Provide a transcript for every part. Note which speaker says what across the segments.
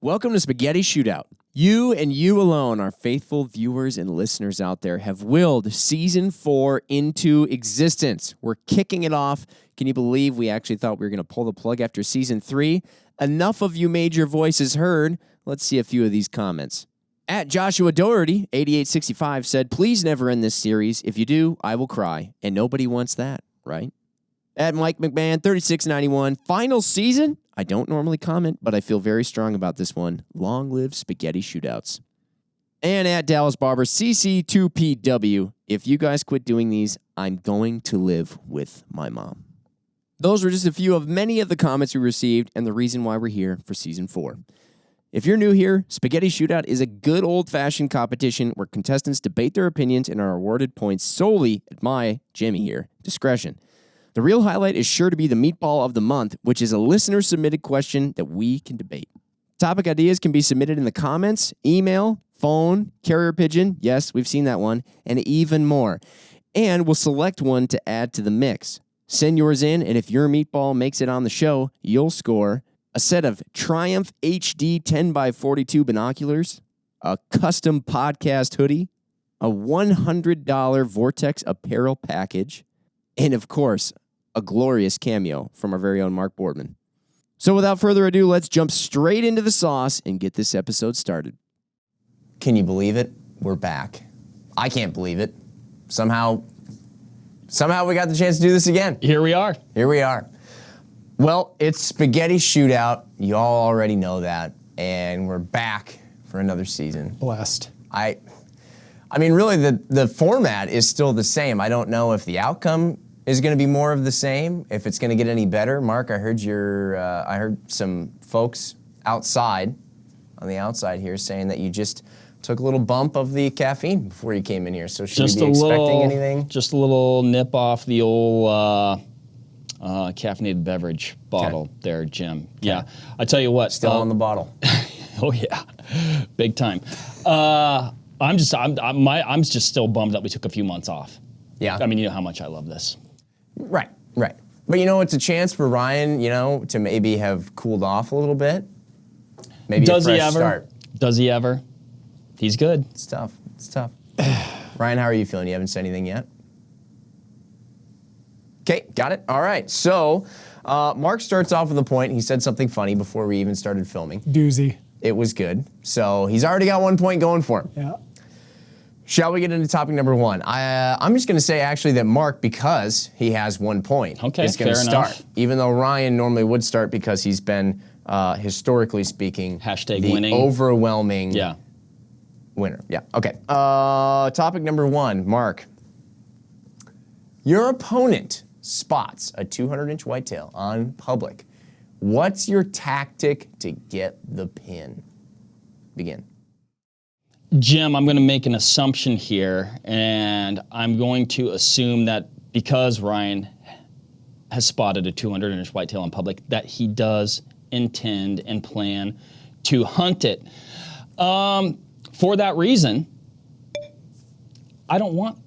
Speaker 1: Welcome to Spaghetti Shootout. You and you alone, our faithful viewers and listeners out there, have willed Season 4 into existence. We're kicking it off. Can you believe we actually thought we were going to pull the plug after Season 3? Enough of you made your voices heard. Let's see a few of these comments. At Joshua Doherty, 8865, said, please never end this series. If you do, I will cry. And nobody wants that, right? At Mike McMahon, 3691, final season? I don't normally comment, but I feel very strong about this one. Long live Spaghetti Shootouts. And at Dallas Barber, CC2PW, if you guys quit doing these, I'm going to live with my mom. Those were just a few of many of the comments we received and the reason why we're here for Season 4. If you're new here, Spaghetti Shootout is a good old-fashioned competition where contestants debate their opinions and are awarded points solely at my, Jimmy here, discretion. The real highlight is sure to be the meatball of the month, which is a listener-submitted question that we can debate. Topic ideas can be submitted in the comments, email, phone, carrier pigeon, yes, we've seen that one, and even more. And we'll select one to add to the mix. Send yours in, and if your meatball makes it on the show, you'll score a set of Triumph HD 10x42 binoculars, a custom podcast hoodie, a $100 Vortex apparel package, and of course, a glorious cameo from our very own Mark Boardman. So without further ado, let's jump straight into the sauce and get this episode started.
Speaker 2: Can you believe it? We're back. I can't believe it. Somehow we got the chance to do this again.
Speaker 3: Here we are.
Speaker 2: Here we are. Well, it's Spaghetti Shootout. You all already know that. And we're back for another season.
Speaker 3: Blessed.
Speaker 2: I mean, really, the format is still the same. I don't know if the outcome is going to be more of the same, if it's going to get any better. Mark, I heard I heard some folks outside, on the outside here, saying that you just took a little bump of the caffeine before you came in here. So should we be expecting anything?
Speaker 3: Just a little nip off the old caffeinated beverage bottle there, Jim. Okay. Yeah, I tell you what.
Speaker 2: Still on the bottle.
Speaker 3: Oh yeah, big time. I'm just still bummed that we took a few months off.
Speaker 2: Yeah.
Speaker 3: I mean, you know how much I love this.
Speaker 2: Right. But it's a chance for Ryan, to maybe have cooled off a little bit. Maybe a fresh start.
Speaker 3: Does he ever? He's good.
Speaker 2: It's tough. Ryan, how are you feeling? You haven't said anything yet? Okay, got it. All right. So, Mark starts off with a point. He said something funny before we even started filming.
Speaker 4: Doozy.
Speaker 2: It was good. So, he's already got 1 point going for him.
Speaker 4: Yeah.
Speaker 2: Shall we get into topic number one? I'm just going to say, actually, that Mark, because he has 1 point, is going to start.
Speaker 3: Enough.
Speaker 2: Even though Ryan normally would start because he's been, historically speaking,
Speaker 3: the winning.
Speaker 2: Overwhelming winner. Yeah, okay. Topic number one, Mark. Your opponent spots a 200-inch whitetail on public. What's your tactic to get the pin? Begin.
Speaker 3: Jim, I'm going to make an assumption here, and I'm going to assume that because Ryan has spotted a 200-inch whitetail in public, that he does intend and plan to hunt it. For that reason, I don't want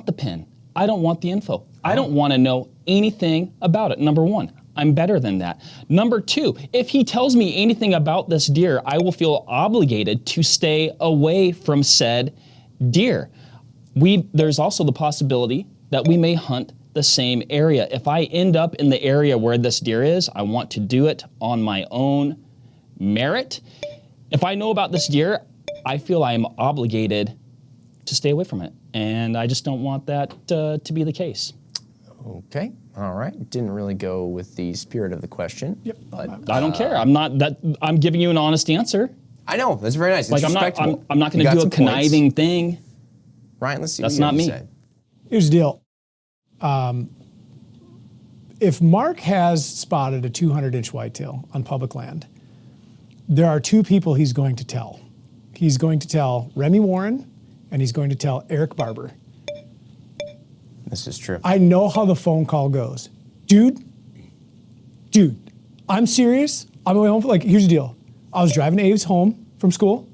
Speaker 3: the pin. I don't want the info. I don't want to know anything about it. Number one, I'm better than that. Number two, if he tells me anything about this deer, I will feel obligated to stay away from said deer. There's also the possibility that we may hunt the same area. If I end up in the area where this deer is, I want to do it on my own merit. If I know about this deer, I feel I am obligated to stay away from it. And I just don't want that to be the case.
Speaker 2: Okay. All right. Didn't really go with the spirit of the question.
Speaker 4: Yep.
Speaker 3: But I don't care. I'm giving you an honest answer.
Speaker 2: I know. That's very nice. It's respectable.
Speaker 3: I'm not going to do a conniving thing.
Speaker 2: Ryan, let's see.
Speaker 3: That's not me.
Speaker 2: Say.
Speaker 4: Here's the deal. If Mark has spotted a 200-inch whitetail on public land, there are two people he's going to tell. He's going to tell Remy Warren, and he's going to tell Eric Barber.
Speaker 2: This is true.
Speaker 4: I know how the phone call goes. Dude, I'm serious. I'm going home. Here's the deal. I was driving Abe's home from school.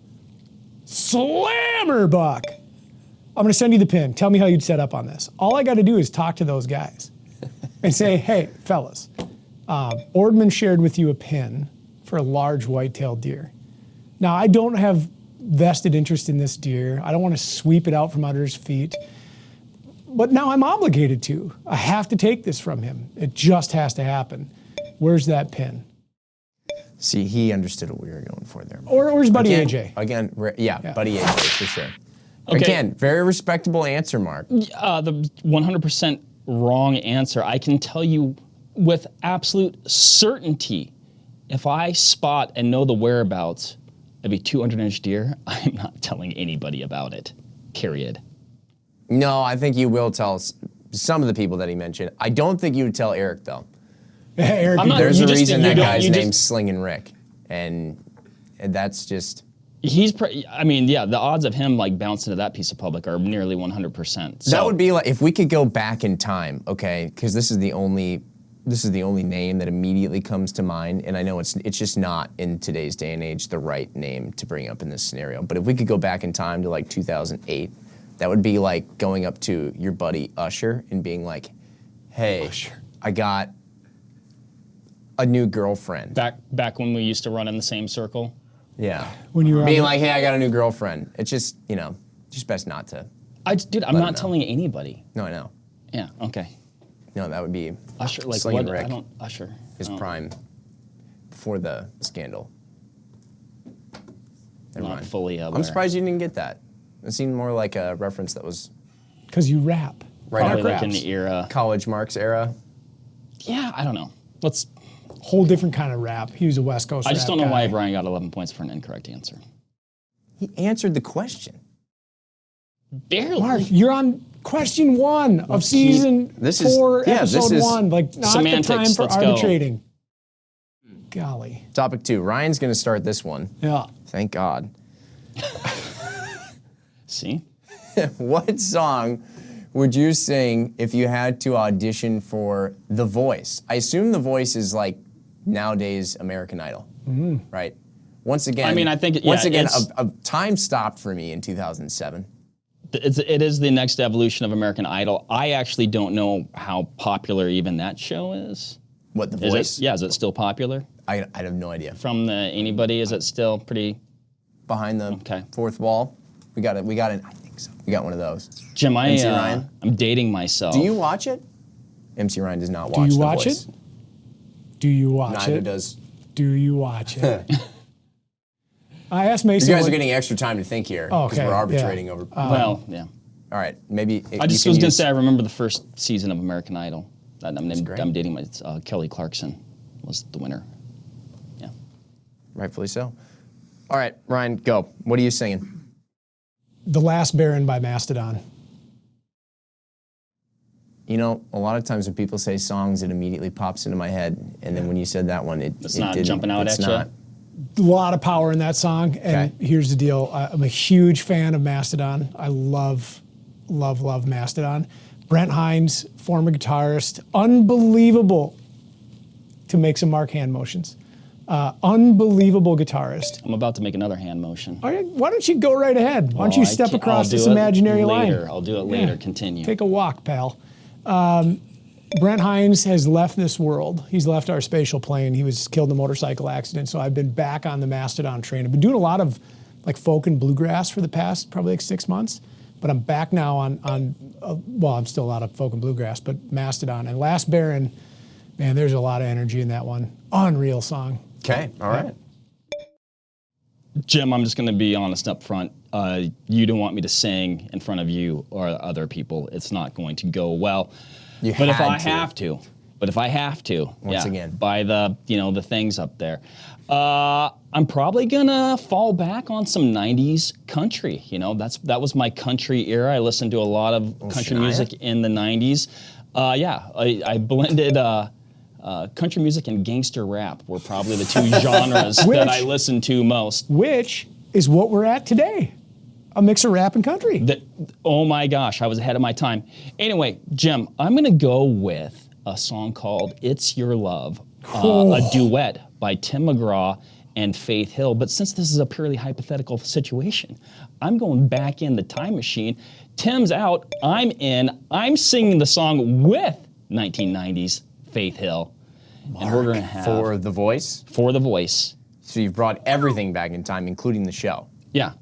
Speaker 4: Slammer buck. I'm going to send you the pin. Tell me how you'd set up on this. All I got to do is talk to those guys and say, hey, fellas, Ordman shared with you a pin for a large white-tailed deer. Now, I don't have vested interest in this deer. I don't want to sweep it out from under his feet. But now I'm obligated to. I have to take this from him. It just has to happen. Where's that pin?
Speaker 2: See, he understood what we were going for there.
Speaker 4: Or his buddy
Speaker 2: Again,
Speaker 4: AJ.
Speaker 2: Again, yeah, buddy AJ, for sure.
Speaker 3: Okay.
Speaker 2: Again, very respectable answer, Mark.
Speaker 3: The 100% wrong answer. I can tell you with absolute certainty, if I spot and know the whereabouts of a 200-inch deer, I'm not telling anybody about it, period.
Speaker 2: No, I think you will tell some of the people that he mentioned. I don't think you would tell Eric, though.
Speaker 4: Eric,
Speaker 2: There's a reason that guy's name's Slingin' Rick. And that's just...
Speaker 3: I mean, yeah, the odds of him like bouncing to that piece of public are nearly 100%. So,
Speaker 2: that would be like, if we could go back in time, okay, because this is the only name that immediately comes to mind, and I know it's just not in today's day and age the right name to bring up in this scenario. But if we could go back in time to like 2008, that would be like going up to your buddy Usher and being like, "Hey, Usher, I got a new girlfriend."
Speaker 3: Back when we used to run in the same circle.
Speaker 2: Yeah.
Speaker 4: When you were
Speaker 2: being like, "Hey, I got a new girlfriend." It's just, just best not to.
Speaker 3: I'm not telling anybody.
Speaker 2: No, I know.
Speaker 3: Yeah. Okay.
Speaker 2: No, that would be
Speaker 3: Usher. Like
Speaker 2: Slingin'
Speaker 3: what?
Speaker 2: Rick.
Speaker 3: I don't Usher.
Speaker 2: His prime before the scandal. Never
Speaker 3: Not
Speaker 2: mind.
Speaker 3: fully aware.
Speaker 2: I'm surprised you didn't get that. It seemed more like a reference that was
Speaker 4: Because you rap.
Speaker 2: right
Speaker 3: Probably
Speaker 2: after
Speaker 3: like in the era.
Speaker 2: college Mark's era.
Speaker 3: Yeah, I don't know. Let's.
Speaker 4: Whole different kind of rap. He was a West Coast
Speaker 3: I just
Speaker 4: rap
Speaker 3: don't know why
Speaker 4: guy.
Speaker 3: Brian got 11 points for an incorrect answer.
Speaker 2: He answered the question.
Speaker 3: Barely.
Speaker 4: Mark, you're on question 1 of season
Speaker 2: This is-
Speaker 4: 4,
Speaker 2: yeah, this
Speaker 4: episode
Speaker 2: is
Speaker 4: 1. Like, not
Speaker 3: semantics,
Speaker 4: the time for
Speaker 3: let's go.
Speaker 4: arbitrating. Golly.
Speaker 2: Topic 2. Ryan's going to start this one.
Speaker 4: Yeah.
Speaker 2: Thank God.
Speaker 3: See?
Speaker 2: What song would you sing if you had to audition for The Voice? I assume The Voice is like nowadays American Idol, right? Once again,
Speaker 3: I mean, I think
Speaker 2: a time stopped for me in 2007.
Speaker 3: It is the next evolution of American Idol. I actually don't know how popular even that show is.
Speaker 2: What, The
Speaker 3: Is
Speaker 2: Voice?
Speaker 3: it? Yeah, is it still popular?
Speaker 2: I have no idea.
Speaker 3: From anybody, is it still pretty?
Speaker 2: Behind the
Speaker 3: Okay.
Speaker 2: fourth wall, we got it. I think so. We got one of those.
Speaker 3: Jim,
Speaker 2: MC Ryan?
Speaker 3: I'm dating myself.
Speaker 2: Do you watch it? MC Ryan does not watch
Speaker 4: you
Speaker 2: The
Speaker 4: watch
Speaker 2: Voice.
Speaker 4: it? Do you watch
Speaker 2: Neither
Speaker 4: it?
Speaker 2: does.
Speaker 4: Do you watch it? I asked Mason.
Speaker 2: You guys
Speaker 4: what-
Speaker 2: are getting extra time to think here because
Speaker 4: Okay,
Speaker 2: we're
Speaker 4: yeah.
Speaker 2: arbitrating over.
Speaker 3: Well, yeah.
Speaker 2: All right, maybe.
Speaker 3: I just was going to say I remember the first season of American Idol. I'm dating my Kelly Clarkson was the winner. Yeah.
Speaker 2: Rightfully so. All right, Ryan, go. What are you singing?
Speaker 4: The Last Baron by Mastodon.
Speaker 2: You know, a lot of times when people say songs, it immediately pops into my head, and then when you said that one,
Speaker 3: It's not jumping out
Speaker 2: it's
Speaker 3: at
Speaker 2: not.
Speaker 4: A lot of power in that song. And
Speaker 2: Okay.
Speaker 4: here's the deal. I'm a huge fan of Mastodon. I love Mastodon. Brent Hines, former guitarist, unbelievable to make some Mark hand motions. Unbelievable guitarist.
Speaker 3: I'm about to make another hand motion.
Speaker 4: All right, why don't you go right ahead? Why don't you step across this imaginary line?
Speaker 3: I'll do it later.
Speaker 4: Yeah.
Speaker 3: Continue.
Speaker 4: Take a walk, pal. Brent Hines has left this world. He's left our spatial plane. He was killed in a motorcycle accident. So I've been back on the Mastodon train. I've been doing a lot of like folk and bluegrass for the past probably like 6 months. But I'm back now on well, I'm still a lot of folk and bluegrass, but Mastodon. And Last Baron, man, there's a lot of energy in that one. Unreal song.
Speaker 2: Okay, all right.
Speaker 3: Jim, I'm just going to be honest up front. You don't want me to sing in front of you or other people. It's not going to go well. But if I have to,
Speaker 2: Once again.
Speaker 3: by the things up there, I'm probably gonna fall back on some '90s country. That was my country era. I listened to a lot of country
Speaker 2: Shania?
Speaker 3: music in the '90s. I blended. Country music and gangster rap were probably the two genres that I listened to most.
Speaker 4: Which is what we're at today. A mix of rap and country.
Speaker 3: Oh my gosh, I was ahead of my time. Anyway, Jim, I'm going to go with a song called It's Your Love, a duet by Tim McGraw and Faith Hill. But since this is a purely hypothetical situation, I'm going back in the time machine. Tim's out, I'm in. I'm singing the song with 1990s Faith Hill. And we're going to have...
Speaker 2: For The Voice?
Speaker 3: For The Voice.
Speaker 2: So you've brought everything back in time, including the show.
Speaker 3: Yeah.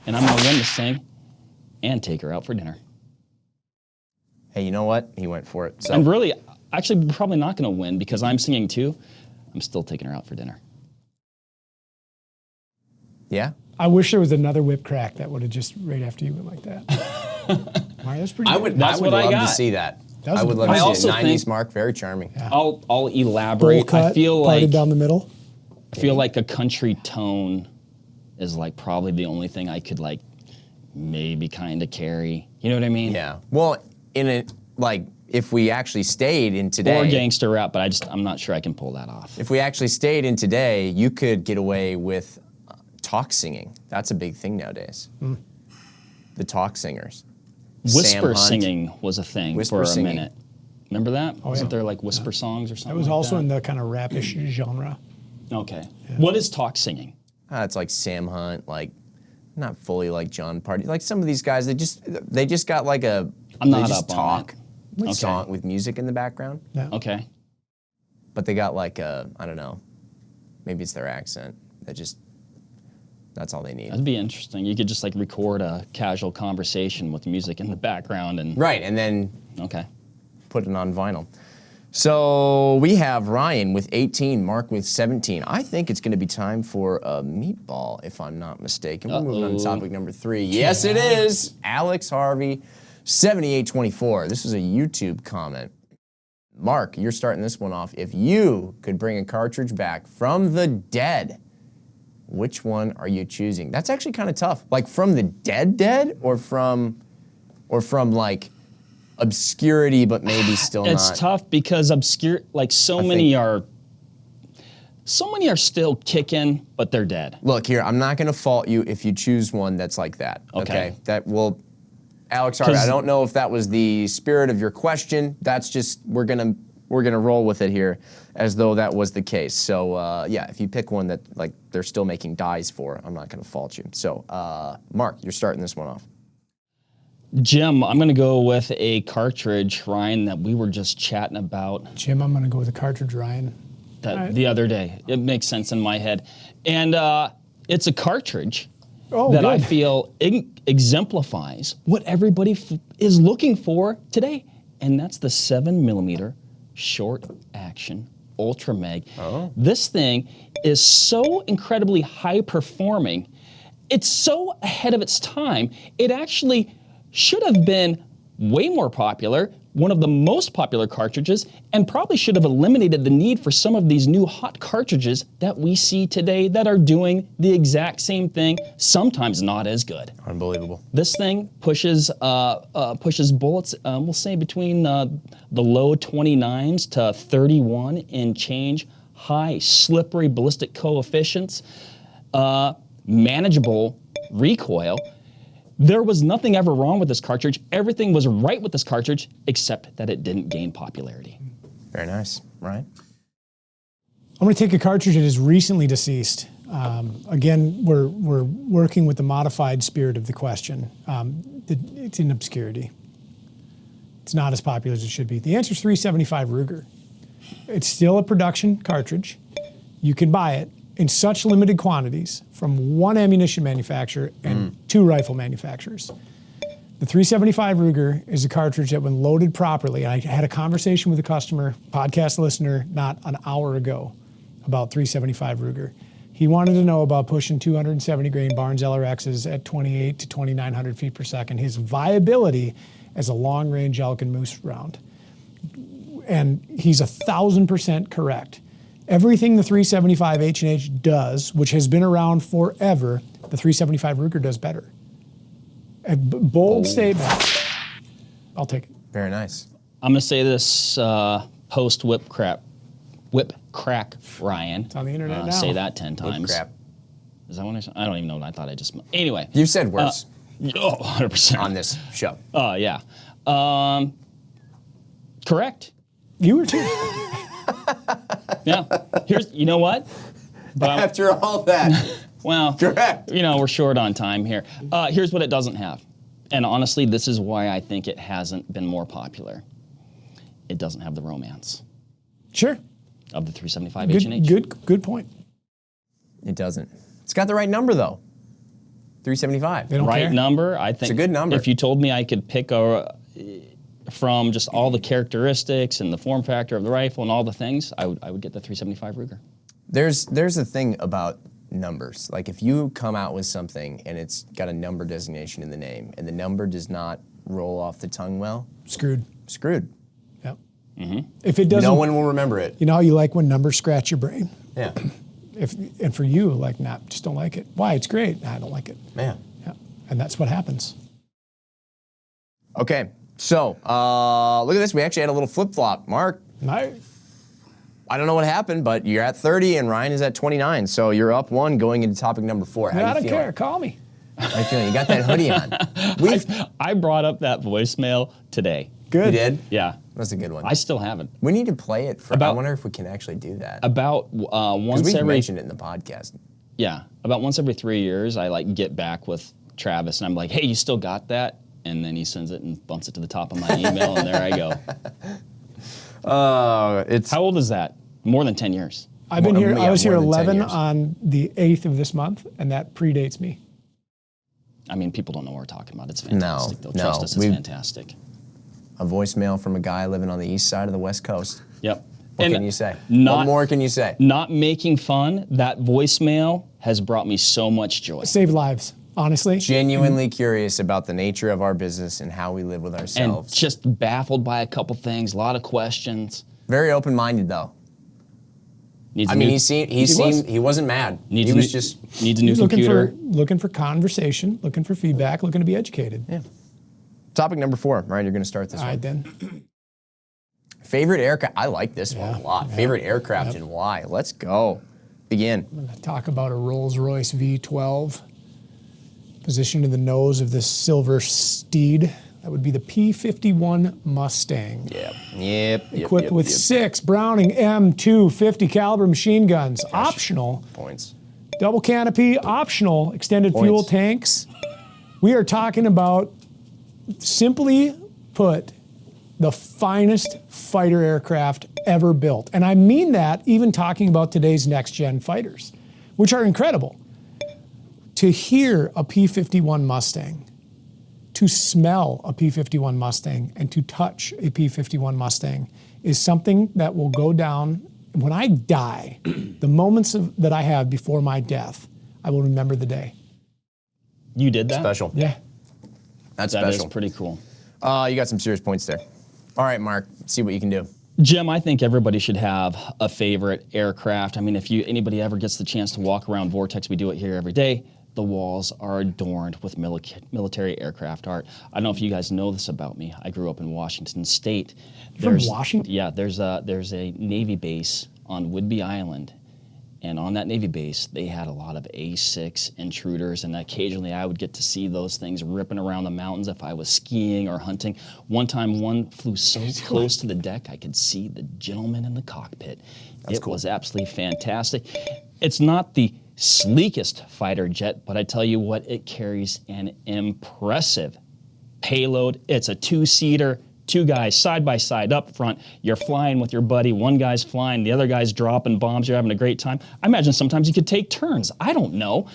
Speaker 3: And I'm going to win this thing and take her out for dinner.
Speaker 2: Hey, you know what? He went for it. So
Speaker 3: And really, actually, we're probably not going to win because I'm singing too. I'm still taking her out for dinner.
Speaker 2: yeah.
Speaker 4: I wish there was another whip crack that would have just right after you went like that. Mark, that's pretty good.
Speaker 3: That's what I
Speaker 2: love
Speaker 3: got.
Speaker 2: to see that.
Speaker 4: That was
Speaker 2: I would love
Speaker 3: I
Speaker 2: to see
Speaker 3: also
Speaker 2: it. 90s
Speaker 3: think-
Speaker 2: Mark, very charming.
Speaker 4: Yeah.
Speaker 3: I'll
Speaker 4: Bowl
Speaker 3: elaborate.
Speaker 4: cut,
Speaker 3: I feel
Speaker 4: parted
Speaker 3: like
Speaker 4: down the middle.
Speaker 3: a country tone is like probably the only thing I could like maybe kind of carry. You know what I mean?
Speaker 2: Yeah. Well, in it, like, if we actually stayed in today.
Speaker 3: Or gangster rap, but I'm not sure I can pull that off.
Speaker 2: If we actually stayed in today, you could get away with talk singing. That's a big thing nowadays. The talk singers. Sam
Speaker 3: Whisper
Speaker 2: Hunt.
Speaker 3: singing was a thing
Speaker 2: Whisper
Speaker 3: for a
Speaker 2: singing.
Speaker 3: minute. Remember that? Wasn't
Speaker 4: yeah.
Speaker 3: there like whisper songs or something?
Speaker 4: That was
Speaker 3: like
Speaker 4: also
Speaker 3: that?
Speaker 4: in the kind of rapish genre.
Speaker 3: Okay. What is talk singing?
Speaker 2: It's like Sam Hunt, like not fully like John Party. Like some of these guys, they just got like a.
Speaker 3: I'm
Speaker 2: they
Speaker 3: not
Speaker 2: just
Speaker 3: up on
Speaker 2: talk with
Speaker 3: Okay.
Speaker 2: song with music in the background,
Speaker 4: Yeah.
Speaker 3: Okay.
Speaker 2: but they got like a, I don't know, maybe it's their accent that just. That's all they need.
Speaker 3: That'd be interesting. You could just like record a casual conversation with music in the background and
Speaker 2: Right, and then
Speaker 3: okay.
Speaker 2: put it on vinyl. So we have Ryan with 18, Mark with 17. I think it's going to be time for a meatball, if I'm not mistaken. We're moving on to topic number 3. Yes, it is. Alex Harvey, 7824. This is a YouTube comment. Mark, you're starting this one off. If you could bring a cartridge back from the dead, which one are you choosing? That's actually kind of tough. Like from the dead, or from like obscurity, but maybe still
Speaker 3: It's
Speaker 2: not.
Speaker 3: tough because obscure like so many are still kicking, but they're dead.
Speaker 2: Look here, I'm not going to fault you if you choose one that's like that.
Speaker 3: Okay.
Speaker 2: That will, Alex Harvey, I don't know if that was the spirit of your question. That's just we're gonna roll with it here, as though that was the case. So yeah, if you pick one that like they're still making dies for, I'm not going to fault you. So Mark, you're starting this one off.
Speaker 3: Jim, I'm gonna go with a cartridge, Ryan, that we were just chatting about
Speaker 4: Jim, I'm going to go with the cartridge, Ryan.
Speaker 3: the other day. It makes sense in my head. And it's a cartridge
Speaker 4: Oh,
Speaker 3: that
Speaker 4: good.
Speaker 3: I feel exemplifies what everybody is looking for today. And that's the 7mm short action Ultra Mag.
Speaker 2: Oh.
Speaker 3: This thing is so incredibly high performing. It's so ahead of its time. It actually should have been way more popular, one of the most popular cartridges, and probably should have eliminated the need for some of these new hot cartridges that we see today that are doing the exact same thing, sometimes not as good.
Speaker 2: Unbelievable.
Speaker 3: This thing pushes bullets, we'll say between the low 29s to 31 and change, high slippery ballistic coefficients, manageable recoil. There was nothing ever wrong with this cartridge. Everything was right with this cartridge, except that it didn't gain popularity.
Speaker 2: Very nice. Ryan?
Speaker 4: I'm going to take a cartridge that is recently deceased. Again, we're working with the modified spirit of the question. It's in obscurity. It's not as popular as it should be. The answer is 375 Ruger. It's still a production cartridge. You can buy it in such limited quantities from one ammunition manufacturer and 2 rifle manufacturers. The 375 Ruger is a cartridge that when loaded properly, I had a conversation with a customer, podcast listener, not an hour ago about 375 Ruger. He wanted to know about pushing 270 grain Barnes LRXs at 28 to 2,900 feet per second, his viability as a long range elk and moose round. And he's 1,000% correct. Everything the 375 H&H does, which has been around forever, the 375 Ruger does better. A bold statement. I'll take it.
Speaker 2: Very nice.
Speaker 3: I'm gonna say this post whip crack, Ryan. It's
Speaker 4: on the internet now.
Speaker 3: Say that 10 times.
Speaker 2: Crap.
Speaker 3: Is that what I said? I don't even know what I thought I just. Anyway.
Speaker 2: You've said worse
Speaker 3: 100%.
Speaker 2: on this show.
Speaker 3: Yeah. Correct.
Speaker 4: You were too.
Speaker 3: Yeah. You know what? But
Speaker 2: After all that,
Speaker 3: well,
Speaker 2: correct.
Speaker 3: you know, we're short on time here. Here's what it doesn't have. And honestly, this is why I think it hasn't been more popular. It doesn't have the romance
Speaker 4: Sure.
Speaker 3: of the 375 H&H.
Speaker 4: Good point.
Speaker 2: It doesn't. It's got the right number though. 375.
Speaker 4: They don't
Speaker 3: Right
Speaker 4: care.
Speaker 3: number, I think.
Speaker 2: It's a good number.
Speaker 3: If you told me I could pick from just all the characteristics and the form factor of the rifle and all the things, I would get the 375 Ruger.
Speaker 2: There's a thing about numbers. Like if you come out with something and it's got a number designation in the name and the number does not roll off the tongue well,
Speaker 4: Screwed.
Speaker 2: screwed.
Speaker 4: Yep. If it doesn't,
Speaker 2: No one will remember it.
Speaker 4: you know how you like when numbers scratch your brain?
Speaker 2: Yeah.
Speaker 4: And for you, like, nah, just don't like it. Why? It's great. Nah, I don't like it.
Speaker 2: Man.
Speaker 4: Yeah. And that's what happens.
Speaker 2: Okay. So, look at this. We actually had a little flip-flop. Mark, I don't know what happened, but you're at 30 and Ryan is at 29. So you're up 1 going into topic number 4. How
Speaker 4: I
Speaker 2: you
Speaker 4: don't
Speaker 2: feeling?
Speaker 4: care. Call me.
Speaker 2: How you feeling? You got that hoodie on.
Speaker 3: I brought up that voicemail today.
Speaker 4: Good.
Speaker 2: You did?
Speaker 3: Yeah.
Speaker 2: That's a good one.
Speaker 3: I still haven't.
Speaker 2: We need to play it. I wonder if we can actually do that.
Speaker 3: About
Speaker 2: Because
Speaker 3: once
Speaker 2: we've
Speaker 3: every
Speaker 2: mentioned it in the podcast.
Speaker 3: about once every 3 years, I like get back with Travis and I'm like, hey, you still got that? And then he sends it and bumps it to the top of my email, and there I go. How old is that? More than 10 years.
Speaker 4: I've been here.
Speaker 2: Yeah,
Speaker 4: I was here
Speaker 2: more than 10
Speaker 4: 11
Speaker 2: years.
Speaker 4: on the 8th of this month, and that predates me.
Speaker 3: I mean, people don't know what we're talking about. It's fantastic. They'll
Speaker 2: no,
Speaker 3: trust us. It's fantastic.
Speaker 2: A voicemail from a guy living on the east side of the West Coast.
Speaker 3: Yep.
Speaker 2: What can you say?
Speaker 3: Not,
Speaker 2: What more can you say?
Speaker 3: Not making fun, that voicemail has brought me so much joy.
Speaker 4: Save lives, honestly.
Speaker 2: Genuinely curious about the nature of our business and how we live with
Speaker 3: And
Speaker 2: ourselves.
Speaker 3: just baffled by a couple things, a lot of questions.
Speaker 2: Very open-minded though.
Speaker 3: Needs
Speaker 2: I
Speaker 3: a
Speaker 2: mean,
Speaker 3: new-
Speaker 2: he wasn't mad.
Speaker 3: needs
Speaker 2: He
Speaker 3: a
Speaker 2: was
Speaker 3: new-
Speaker 2: just
Speaker 3: needs a new
Speaker 4: looking
Speaker 3: computer.
Speaker 4: looking for conversation, looking for feedback, looking to be educated.
Speaker 2: yeah. Topic number 4. Ryan, you're going to start this
Speaker 4: All
Speaker 2: one.
Speaker 4: right, then.
Speaker 2: Favorite aircraft. I like this one a lot. Favorite aircraft and why? Let's go. Begin.
Speaker 4: I'm going to talk about a Rolls-Royce V12 positioned in the nose of this silver steed. That would be the P-51 Mustang.
Speaker 2: Yep.
Speaker 4: Equipped with 6 Browning M250 caliber machine guns. Optional.
Speaker 2: Points.
Speaker 4: Double canopy, optional extended fuel tanks. We are talking about, simply put, the finest fighter aircraft ever built. And I mean that even talking about today's next-gen fighters, which are incredible. To hear a P-51 Mustang, to smell a P-51 Mustang, and to touch a P-51 Mustang is something that will go down. When I die, the moments that I have before my death, I will remember the day.
Speaker 3: You did that?
Speaker 2: Special.
Speaker 4: Yeah.
Speaker 2: That's
Speaker 3: That
Speaker 2: special.
Speaker 3: is pretty cool.
Speaker 2: You got some serious points there. All right, Mark. See what you can do.
Speaker 3: Jim, I think everybody should have a favorite aircraft. I mean, if anybody ever gets the chance to walk around Vortex, we do it here every day. The walls are adorned with military aircraft art. I don't know if you guys know this about me. I grew up in Washington State.
Speaker 4: From Washington?
Speaker 3: Yeah, there's a Navy base on Whidbey Island. And on that Navy base, they had a lot of A6 intruders, and occasionally I would get to see those things ripping around the mountains if I was skiing or hunting. One time, one flew so close to the deck, I could see the gentleman in the cockpit. It was absolutely fantastic. It's not the sleekest fighter jet, but I tell you what, it carries an impressive payload. It's a 2-seater. 2 guys side by side up front. You're flying with your buddy. One guy's flying, the other guy's dropping bombs. You're having a great time. I imagine sometimes you could take turns. I don't know.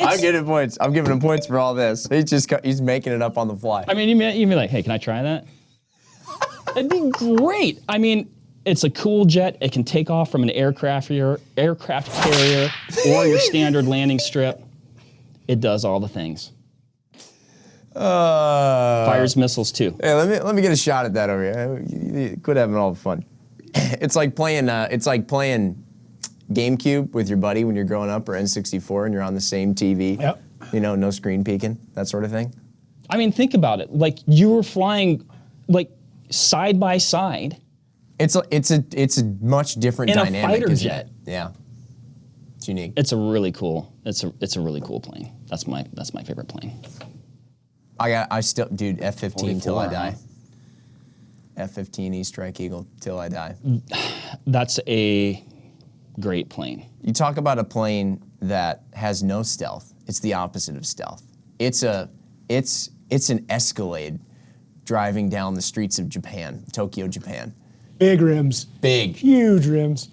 Speaker 2: I'm getting points. I'm giving him points for all this. He's making it up on the fly.
Speaker 3: I mean, you'd be like, hey, can I try that? It'd be great. I mean, it's a cool jet. It can take off from an aircraft carrier or your standard landing strip. It does all the things. Fires missiles too.
Speaker 2: Hey, let me get a shot at that over here. You quit having all the fun. It's like playing GameCube with your buddy when you're growing up, or N64, and you're on the same TV.
Speaker 4: Yep.
Speaker 2: You know, no screen peeking, that sort of thing.
Speaker 3: I mean, think about it. Like, you were flying like side by side.
Speaker 2: It's a much different
Speaker 3: In a
Speaker 2: dynamic.
Speaker 3: fighter
Speaker 2: isn't
Speaker 3: jet.
Speaker 2: it? Yeah. It's unique.
Speaker 3: It's a really cool. It's a really cool plane. That's my favorite plane.
Speaker 2: I still, dude, F-15 till I
Speaker 3: 44,
Speaker 2: die.
Speaker 3: huh?
Speaker 2: F-15 E Strike Eagle till I die.
Speaker 3: That's a great plane.
Speaker 2: You talk about a plane that has no stealth. It's the opposite of stealth. It's an Escalade driving down the streets of Japan, Tokyo, Japan.
Speaker 4: Big rims.
Speaker 2: Big.
Speaker 4: Huge rims.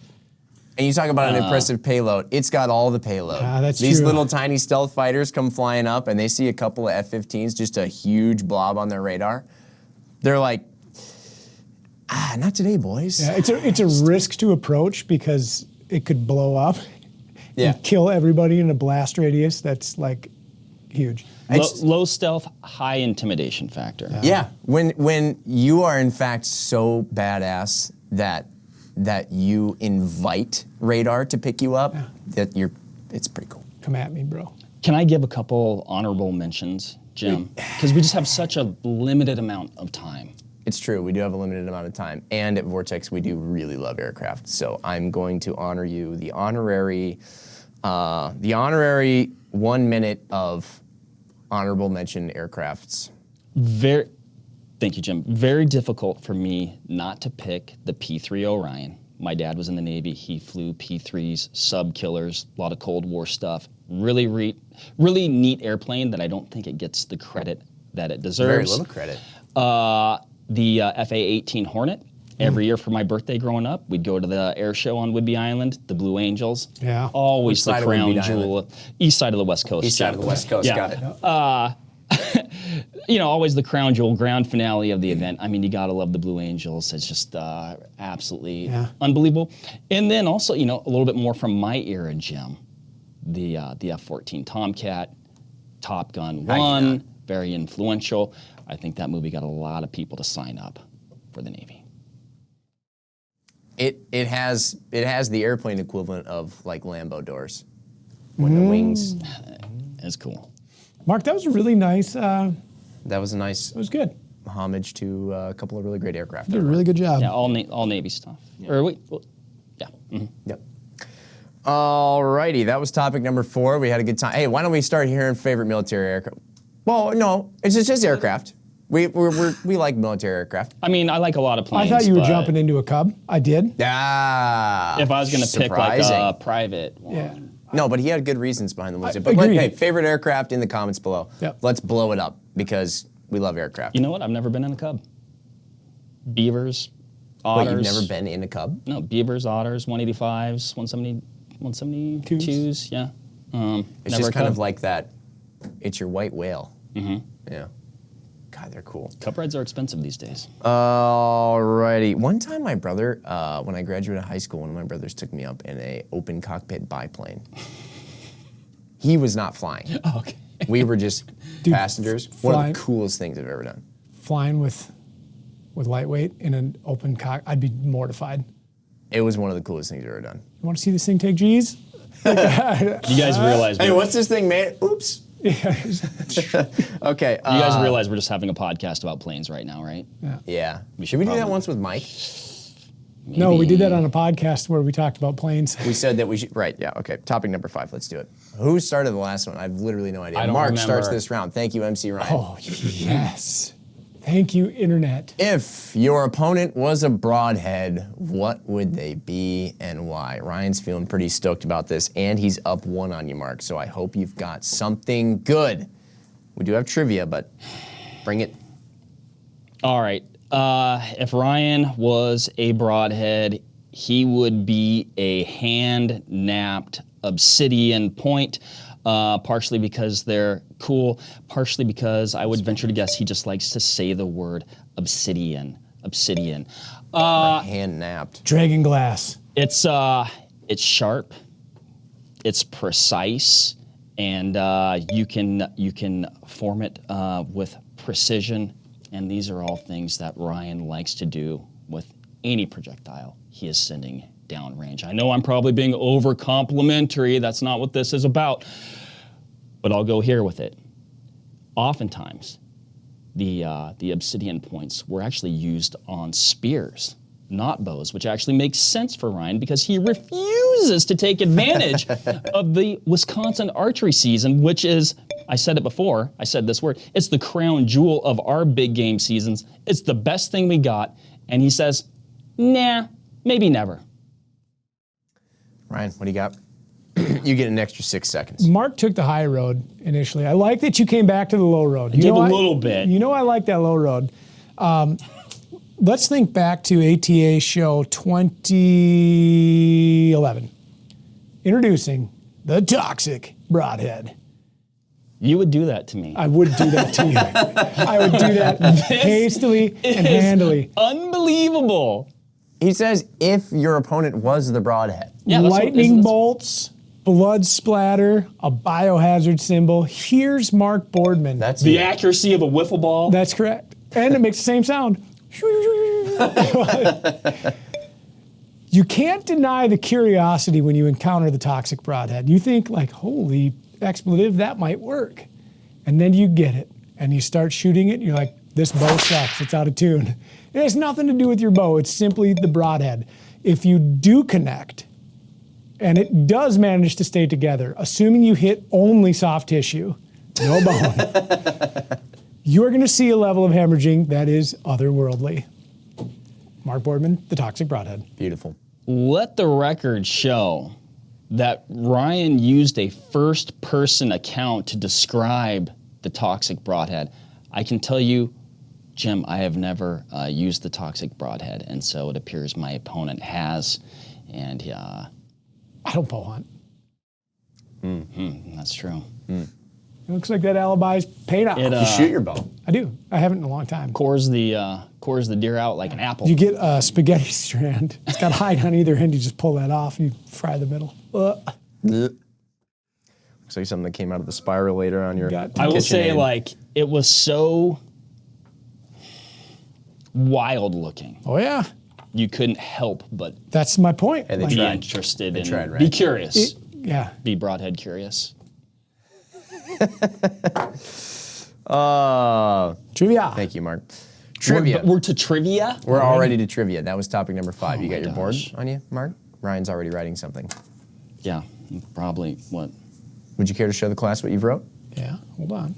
Speaker 2: And you talk about an impressive payload. It's got all the payload.
Speaker 4: That's
Speaker 2: These
Speaker 4: true.
Speaker 2: little tiny stealth fighters come flying up and they see a couple of F-15s, just a huge blob on their radar. They're like, not today, boys.
Speaker 4: Yeah, it's a risk to approach because it could blow up and kill everybody in a blast radius that's like huge.
Speaker 3: Low stealth, high intimidation factor.
Speaker 2: Yeah, when you are in fact so badass that you invite radar to pick you up, it's pretty cool.
Speaker 4: Come at me, bro.
Speaker 3: Can I give a couple honorable mentions, Jim? Because we just have such a limited amount of time.
Speaker 2: It's true, we do have a limited amount of time. And at Vortex, we do really love aircraft. So I'm going to honor you the honorary 1 minute of honorable mention aircrafts.
Speaker 3: Thank you, Jim. Very difficult for me not to pick the P-3 Orion. My dad was in the Navy. He flew P-3s, sub-killers, a lot of Cold War stuff. Really neat airplane that I don't think it gets the credit that it deserves.
Speaker 2: Very little credit.
Speaker 3: The FA-18 Hornet. Every year for my birthday growing up, we'd go to the air show on Whidbey Island, the Blue Angels.
Speaker 4: Yeah.
Speaker 3: Always the
Speaker 2: side of
Speaker 3: crown
Speaker 2: Whidbey
Speaker 3: jewel. East side of the West Coast.
Speaker 2: East side of the West Coast, got it.
Speaker 3: Always the crown jewel, grand finale of the event. I mean, you gotta love the Blue Angels. It's just absolutely unbelievable. And then also, a little bit more from my era, Jim, the F-14 Tomcat, Top Gun 1, very influential. I think that movie got a lot of people to sign up for the Navy.
Speaker 2: It has the airplane equivalent of like Lambo doors. When the wings.
Speaker 3: It's cool.
Speaker 4: Mark, that was a really nice.
Speaker 2: That was a nice
Speaker 4: It was good.
Speaker 2: homage to a couple of really great aircraft.
Speaker 4: You did a really good job.
Speaker 3: Yeah, all Navy stuff. Or wait, yeah. Mm-hmm.
Speaker 2: Yep. Alrighty, that was topic number 4. We had a good time. Hey, why don't we start hearing favorite military aircraft? Well, no, it's just aircraft. We like military aircraft.
Speaker 3: I mean, I like a lot of
Speaker 4: I
Speaker 3: planes.
Speaker 4: thought you were
Speaker 3: but
Speaker 4: jumping into a Cub. I did.
Speaker 3: If I was going to pick like a private one.
Speaker 4: Yeah.
Speaker 2: No, but he had good reasons behind the music.
Speaker 4: I
Speaker 2: But
Speaker 4: agree.
Speaker 2: hey, favorite aircraft in the comments below.
Speaker 4: Yep.
Speaker 2: Let's blow it up because we love aircraft.
Speaker 3: You know what? I've never been in a Cub. Beavers,
Speaker 2: Wait,
Speaker 3: otters.
Speaker 2: you've never been in a Cub?
Speaker 3: No, Beavers, otters, 185s, 172s. Yeah.
Speaker 2: It's just kind of like that. It's your white whale. Mm-hmm. Yeah. God, they're cool.
Speaker 3: Cub rides are expensive these days.
Speaker 2: Alrighty. One time my brother, when I graduated high school, one of my brothers took me up in a open cockpit biplane. He was not flying.
Speaker 3: Oh, okay.
Speaker 2: We were just passengers. One of the coolest things I've ever done.
Speaker 4: Flying with lightweight in an open cock, I'd be mortified.
Speaker 2: It was one of the coolest things I've ever done.
Speaker 4: You want to see this thing take G's?
Speaker 3: You guys realize
Speaker 2: Hey, what's this thing, man? Oops. Okay.
Speaker 3: you guys realize we're just having a podcast about planes right now, right?
Speaker 2: Yeah. Should we do that once with Mike?
Speaker 4: No, we did that on a podcast where we talked about planes.
Speaker 2: We said that we should. Right. Yeah. Okay. Topic number 5. Let's do it. Who started the last one? I've literally no idea.
Speaker 3: I don't
Speaker 2: Mark
Speaker 3: remember.
Speaker 2: starts this round. Thank you, MC Ryan.
Speaker 4: Oh, yes. Thank you, Internet.
Speaker 2: If your opponent was a broadhead, what would they be and why? Ryan's feeling pretty stoked about this, and he's up 1 on you, Mark. So I hope you've got something good. We do have trivia, but bring it.
Speaker 3: All right. If Ryan was a broadhead, he would be a hand-napped obsidian point, partially because they're cool, partially because I would venture to guess he just likes to say the word obsidian. Obsidian.
Speaker 2: Hand napped.
Speaker 4: Dragon glass.
Speaker 3: It's sharp, it's precise, and you can form it with precision. And these are all things that Ryan likes to do with any projectile he is sending downrange. I know I'm probably being over complimentary. That's not what this is about. But I'll go here with it. Oftentimes, the obsidian points were actually used on spears, not bows, which actually makes sense for Ryan because he refuses to take advantage of the Wisconsin archery season, which is, I said it before, I said this word, it's the crown jewel of our big game seasons. It's the best thing we got. And he says, nah, maybe never.
Speaker 2: Ryan, what do you got? You get an extra 6 seconds.
Speaker 4: Mark took the high road initially. I like that you came back to the low road.
Speaker 3: Give a little bit.
Speaker 4: You know I like that low road. let's think back to ATA show 2011. Introducing the toxic Broadhead.
Speaker 3: You would do that to me.
Speaker 4: I would do that to you. I would do that hastily and handily.
Speaker 3: Unbelievable.
Speaker 2: He says if your opponent was the Broadhead.
Speaker 3: Yeah, that's what-
Speaker 4: Lightning
Speaker 3: isn't this-
Speaker 4: bolts, blood splatter, a biohazard symbol. Here's Mark Boardman.
Speaker 2: That's
Speaker 3: The
Speaker 2: it.
Speaker 3: accuracy of a wiffle ball.
Speaker 4: That's correct. And it makes the same sound. You can't deny the curiosity when you encounter the toxic Broadhead. You think like, holy expletive, that might work. And then you get it and you start shooting it and you're like, this bow sucks, it's out of tune. It has nothing to do with your bow, it's simply the Broadhead. If you do connect, and it does manage to stay together, assuming you hit only soft tissue, no bone, you're gonna see a level of hemorrhaging that is otherworldly. Mark Boardman, the toxic Broadhead.
Speaker 2: Beautiful.
Speaker 3: Let the record show that Ryan used a first-person account to describe the toxic Broadhead. I can tell you, Jim, I have never used the toxic Broadhead, and so it appears my opponent has, and
Speaker 4: I don't bow hunt.
Speaker 3: that's true.
Speaker 4: It looks like that alibi's paid off.
Speaker 3: It
Speaker 2: You shoot your bow.
Speaker 4: I do. I haven't in a long time.
Speaker 3: cores the deer out like an apple.
Speaker 4: You get a spaghetti strand. It's got hide on either end. You just pull that off. You fry the middle.
Speaker 2: Looks like something that came out of the spiralator on your
Speaker 4: Got-
Speaker 3: I will say,
Speaker 2: KitchenAid.
Speaker 3: like, it was so wild looking.
Speaker 4: Oh yeah,
Speaker 3: You couldn't help but
Speaker 4: that's my point.
Speaker 2: And they
Speaker 4: Like,
Speaker 3: be
Speaker 2: tried.
Speaker 3: interested in,
Speaker 2: tried, right?
Speaker 3: be curious,
Speaker 4: yeah.
Speaker 3: be Broadhead curious.
Speaker 4: Trivia.
Speaker 2: Thank you, Mark. Trivia.
Speaker 3: We're to trivia?
Speaker 2: We're already to trivia. That was topic number 5.
Speaker 3: Oh
Speaker 2: You got
Speaker 3: my
Speaker 2: your board
Speaker 3: gosh.
Speaker 2: on you, Mark? Ryan's already writing something.
Speaker 3: Yeah, probably what?
Speaker 2: Would you care to show the class what you've wrote?
Speaker 4: Yeah. Hold on.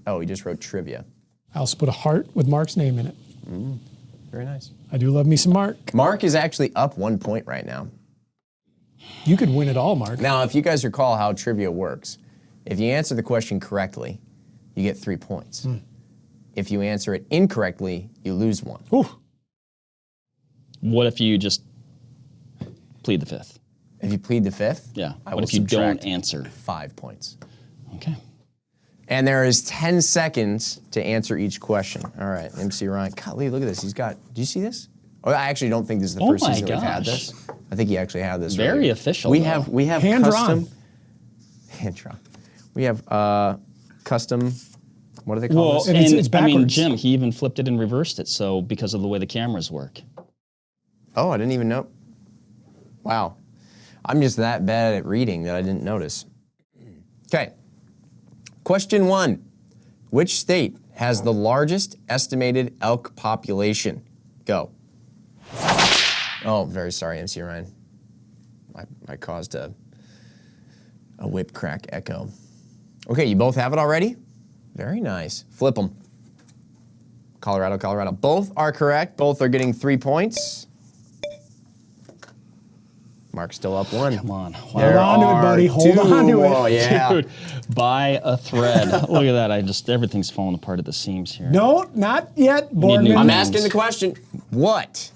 Speaker 2: Oh, he just wrote trivia.
Speaker 4: I also put a heart with Mark's name in it.
Speaker 2: Very nice.
Speaker 4: I do love me some Mark.
Speaker 2: Mark is actually up 1 point right now.
Speaker 4: You could win it all, Mark.
Speaker 2: Now, if you guys recall how trivia works, if you answer the question correctly, you get 3 points. If you answer it incorrectly, you lose 1.
Speaker 4: Ooh.
Speaker 3: What if you just plead the fifth?
Speaker 2: If you plead the 5th,
Speaker 3: Yeah.
Speaker 2: I
Speaker 3: What
Speaker 2: will
Speaker 3: if you don't
Speaker 2: subtract
Speaker 3: answer?
Speaker 2: 5 points.
Speaker 3: Okay.
Speaker 2: And there is 10 seconds to answer each question. All right, MC Ryan. Golly, look at this. He's got, do you see this? Oh, I actually don't think this is the
Speaker 3: Oh
Speaker 2: first
Speaker 3: my
Speaker 2: season we've had
Speaker 3: gosh.
Speaker 2: this. I think he actually had this.
Speaker 3: Very
Speaker 2: earlier.
Speaker 3: official,
Speaker 2: We
Speaker 3: though.
Speaker 2: have
Speaker 4: Hand
Speaker 2: custom.
Speaker 4: drawn.
Speaker 2: Hand drawn. We have custom. What do they call
Speaker 3: Well,
Speaker 2: this?
Speaker 4: And
Speaker 3: and
Speaker 4: it's
Speaker 3: I mean,
Speaker 4: backwards.
Speaker 3: Jim, he even flipped it and reversed it, so because of the way the cameras work.
Speaker 2: Oh, I didn't even know. Wow. I'm just that bad at reading that I didn't notice. Okay. Question 1. Which state has the largest estimated elk population? Go. Oh, very sorry, MC Ryan. I caused a whip crack echo. Okay, you both have it already? Very nice. Flip them. Colorado, Colorado. Both are correct. Both are getting 3 points. Mark's still up 1.
Speaker 3: Come on.
Speaker 2: There
Speaker 4: on to it,
Speaker 2: are
Speaker 4: buddy. Hold
Speaker 2: 2.
Speaker 4: on to it.
Speaker 2: Oh, yeah.
Speaker 3: Dude, by a thread. Look at that. Everything's falling apart at the seams here.
Speaker 4: No, not yet,
Speaker 3: new
Speaker 4: Boardman.
Speaker 2: I'm
Speaker 3: names.
Speaker 2: asking the question. What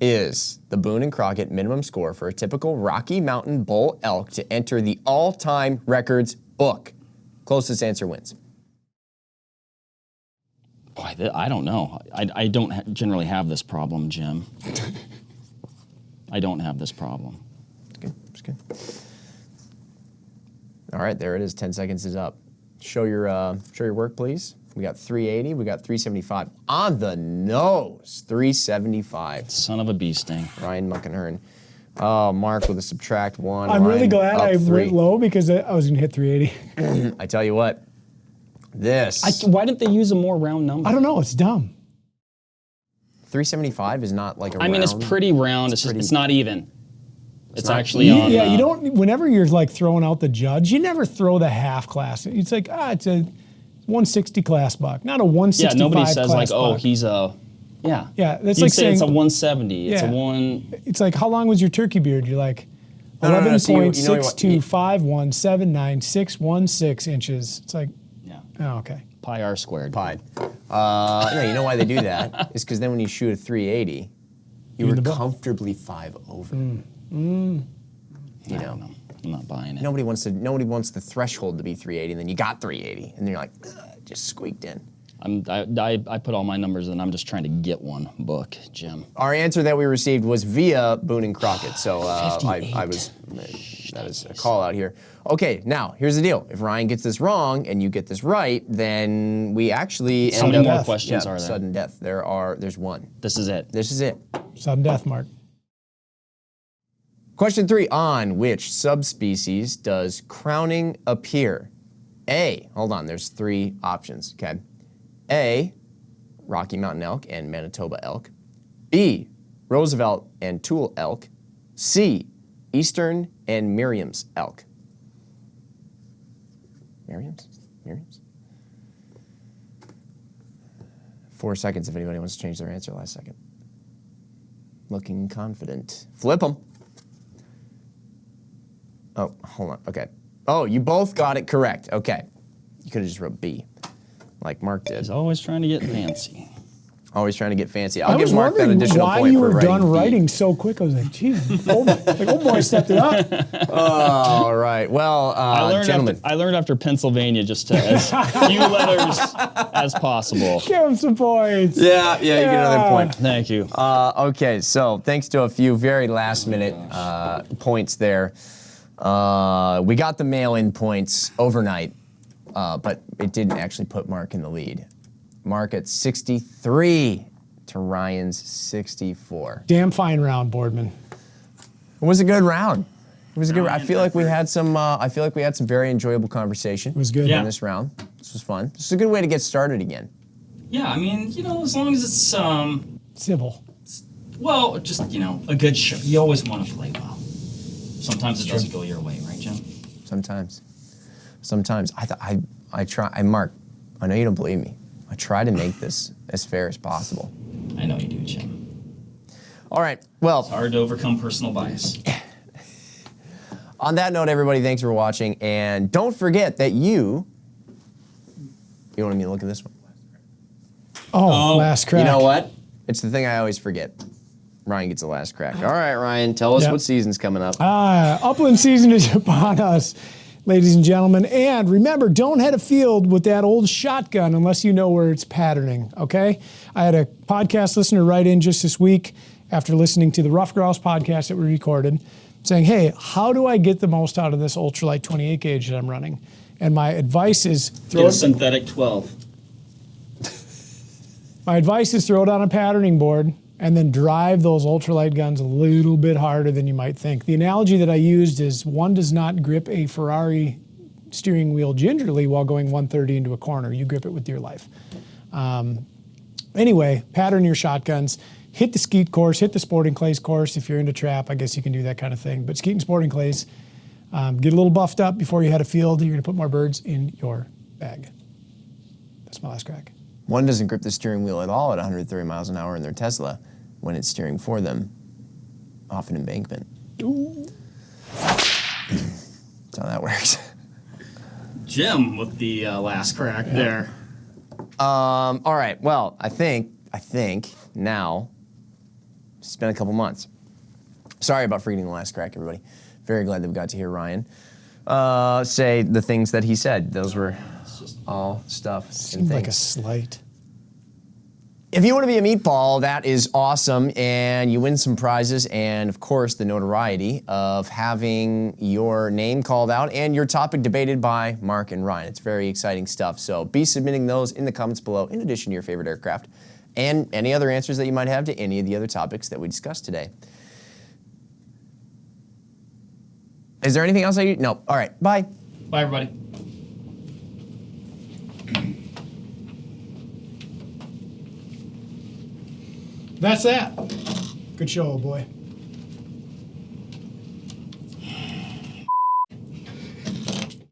Speaker 2: is the Boone and Crockett minimum score for a typical Rocky Mountain bull elk to enter the all-time records book? Closest answer wins.
Speaker 3: Boy, I don't know. I don't generally have this problem, Jim. I don't have this problem.
Speaker 2: That's good. All right, there it is. 10 seconds is up. Show your work, please. We got 380. We got 375. On the nose, 375.
Speaker 3: Son of a bee sting.
Speaker 2: Ryan Muckenhirn. Oh, Mark with a subtract 1.
Speaker 4: I'm really
Speaker 2: Ryan
Speaker 4: glad
Speaker 2: up
Speaker 4: I
Speaker 2: 3.
Speaker 4: went low because I was going to hit 380.
Speaker 2: I tell you what, this
Speaker 3: Why didn't they use a more round number?
Speaker 4: I don't know. It's dumb.
Speaker 2: 375 is not like a
Speaker 3: I mean, it's
Speaker 2: round.
Speaker 3: pretty round. It's
Speaker 2: pretty-
Speaker 3: not even. It's
Speaker 2: not
Speaker 3: actually
Speaker 2: even.
Speaker 3: on.
Speaker 4: Yeah, you don't. Whenever you're like throwing out the judge, you never throw the half class. It's like it's a 160 class buck, not a 165
Speaker 3: Yeah, nobody says like,
Speaker 4: class
Speaker 3: oh,
Speaker 4: buck.
Speaker 3: he's a. Yeah.
Speaker 4: Yeah, that's
Speaker 3: You'd
Speaker 4: like
Speaker 3: say it's a
Speaker 4: saying-
Speaker 3: 170. It's a
Speaker 4: Yeah.
Speaker 3: one.
Speaker 4: It's like, how long was your turkey beard? You're like
Speaker 2: No, so you know what-
Speaker 4: 11.625179.616 inches. It's like,
Speaker 3: Yeah.
Speaker 4: oh, okay.
Speaker 3: Pi R squared.
Speaker 2: Pi. No, you know why they do that? It's because then when you shoot a 380, you were comfortably 5 over.
Speaker 3: I don't know. I'm not buying it.
Speaker 2: Nobody wants the threshold to be 380, and then you got 380, and then you're like, just squeaked in.
Speaker 3: I put all my numbers in. I'm just trying to get one book, Jim.
Speaker 2: Our answer that we received was via Boone and Crockett. So that is a call out here. Okay, now here's the deal. If Ryan gets this wrong and you get this right, then we actually
Speaker 3: How many more questions are there?
Speaker 2: Sudden death. There's one.
Speaker 3: This is it.
Speaker 2: This is it.
Speaker 4: Sudden death, Mark.
Speaker 2: Question 3, on which subspecies does crowning appear? A, hold on, there's 3 options, okay? A, Rocky Mountain elk and Manitoba elk. B, Roosevelt and Toole elk. C, Eastern and Merriam's elk. Merriam's? 4 seconds if anybody wants to change their answer last second. Looking confident. Flip them. Oh, hold on. Okay. Oh, you both got it correct. Okay. You could have just wrote B, like Mark did.
Speaker 3: He's always trying to get fancy.
Speaker 2: Always trying to get fancy.
Speaker 4: I
Speaker 2: I'll
Speaker 4: was
Speaker 2: give Mark that
Speaker 4: wondering
Speaker 2: additional
Speaker 4: why
Speaker 2: point
Speaker 4: you
Speaker 2: for
Speaker 4: were done
Speaker 2: B.
Speaker 4: writing so quick. I was like, geez, oh boy, stepped it up.
Speaker 2: All right. Well, gentlemen.
Speaker 3: I learned after Pennsylvania just to as few letters as possible.
Speaker 4: Give him some points.
Speaker 2: Yeah, you get another point.
Speaker 3: Thank you.
Speaker 2: Okay, so thanks to a few very last-minute points there, we got the mail-in points overnight, but it didn't actually put Mark in the lead. Mark at 63 to Ryan's 64.
Speaker 4: Damn fine round, Boardman.
Speaker 2: It was a good round. It was a good. I feel like we had some. Very enjoyable conversation. It
Speaker 4: was good.
Speaker 2: in this round. This was fun. This is a good way to get started again.
Speaker 5: Yeah, I mean, as long as it's
Speaker 4: Simple.
Speaker 5: well, just a good show. You always want to play well. Sometimes it doesn't go your way, right, Jim?
Speaker 2: Sometimes. I try. Mark, I know you don't believe me. I try to make this as fair as possible.
Speaker 5: I know you do, Jim.
Speaker 2: All right. Well,
Speaker 5: It's hard to overcome personal bias.
Speaker 2: on that note, everybody, thanks for watching, and don't forget that you wanted me to look at this one.
Speaker 4: Oh, last crack.
Speaker 2: You know what? It's the thing I always forget. Ryan gets the last crack. All right, Ryan, tell us what season's coming up.
Speaker 4: Upland season is upon us, ladies and gentlemen. And remember, don't head afield with that old shotgun unless you know where it's patterning, okay? I had a podcast listener write in just this week after listening to the Rough Grouse podcast that we recorded, saying, hey, how do I get the most out of this ultralight 28 gauge that I'm running? And my advice is
Speaker 5: Get a synthetic 12.
Speaker 4: My advice is throw it on a patterning board and then drive those ultralight guns a little bit harder than you might think. The analogy that I used is one does not grip a Ferrari steering wheel gingerly while going 130 into a corner. You grip it with your life. Anyway, pattern your shotguns. Hit the skeet course, hit the sporting clays course. If you're into trap, I guess you can do that kind of thing. But skeet and sporting clays, get a little buffed up before you head a field. You're gonna put more birds in your bag. That's my last crack.
Speaker 2: One doesn't grip the steering wheel at all at 130 miles an hour in their Tesla when it's steering for them off an embankment.
Speaker 4: Ooh.
Speaker 2: That's how that works.
Speaker 5: Jim with the last crack there.
Speaker 2: All right. Well, I think now it's been a couple months. Sorry about forgetting the last crack, everybody. Very glad that we got to hear Ryan say the things that he said. Those were all stuff and
Speaker 4: Seems like a
Speaker 2: things.
Speaker 4: slight.
Speaker 2: If you want to be a meatball, that is awesome, and you win some prizes, and of course the notoriety of having your name called out and your topic debated by Mark and Ryan. It's very exciting stuff, so be submitting those in the comments below in addition to your favorite aircraft and any other answers that you might have to any of the other topics that we discussed today. Is there anything else No. All right, bye.
Speaker 5: Bye, everybody.
Speaker 4: That's that. Good show, boy.